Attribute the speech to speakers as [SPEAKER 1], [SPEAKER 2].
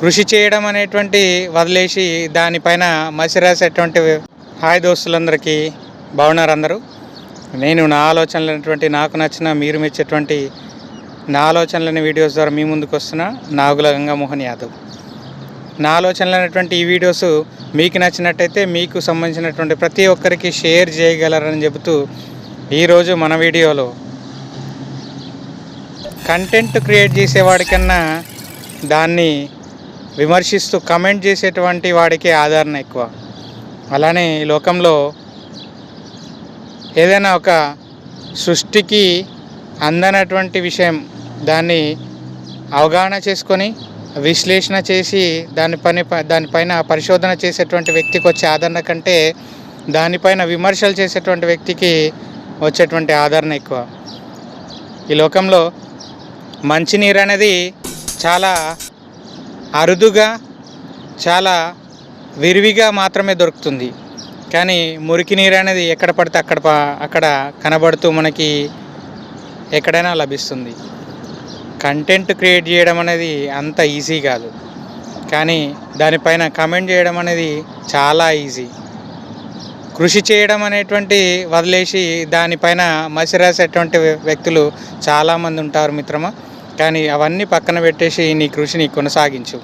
[SPEAKER 1] కృషి చేయడం అనేటువంటి వదిలేసి దానిపైన మసి రాసేటువంటి హాయ్ దోస్తులందరికీ బాగున్నారు అందరూ. నేను నా ఆలోచనలు అనేటువంటి నాకు నచ్చిన మీరు మెచ్చేటువంటి నా ఆలోచనలని వీడియోస్ ద్వారా మీ ముందుకు వస్తున్న నాగుల గంగామోహన్ యాదవ్. నా ఆలోచనలు అనేటువంటి ఈ వీడియోస్ మీకు నచ్చినట్టయితే మీకు సంబంధించినటువంటి ప్రతి ఒక్కరికి షేర్ చేయగలరని చెబుతూ ఈరోజు మన వీడియోలో కంటెంట్ క్రియేట్ చేసేవాడికన్నా దాన్ని విమర్శిస్తూ కమెంట్ చేసేటువంటి వాడికి ఆదరణ ఎక్కువ. అలానే ఈ లోకంలో ఏదైనా ఒక సృష్టికి అందనటువంటి విషయం దాన్ని అవగాహన చేసుకొని విశ్లేషణ చేసి దానిపైన పరిశోధన చేసేటువంటి వ్యక్తికి వచ్చే ఆదరణ కంటే దానిపైన విమర్శలు చేసేటువంటి వ్యక్తికి వచ్చేటువంటి ఆదరణ ఎక్కువ. ఈ లోకంలో మంచినీరు అనేది చాలా అరుదుగా చాలా విరివిగా మాత్రమే దొరుకుతుంది. కానీ మురికి నీరు అనేది ఎక్కడ పడితే అక్కడ కనబడుతూ మనకి ఎక్కడైనా లభిస్తుంది. కంటెంట్ క్రియేట్ చేయడం అనేది అంత ఈజీ కాదు, కానీ దానిపైన కమెంట్ చేయడం అనేది చాలా ఈజీ. కృషి చేయడం అనేటువంటి వదిలేసి దానిపైన మసి రాసేటువంటి వ్యక్తులు చాలామంది ఉంటారు మిత్రమా. కానీ అవన్నీ పక్కన పెట్టేసి నీ కృషిని కొనసాగించు.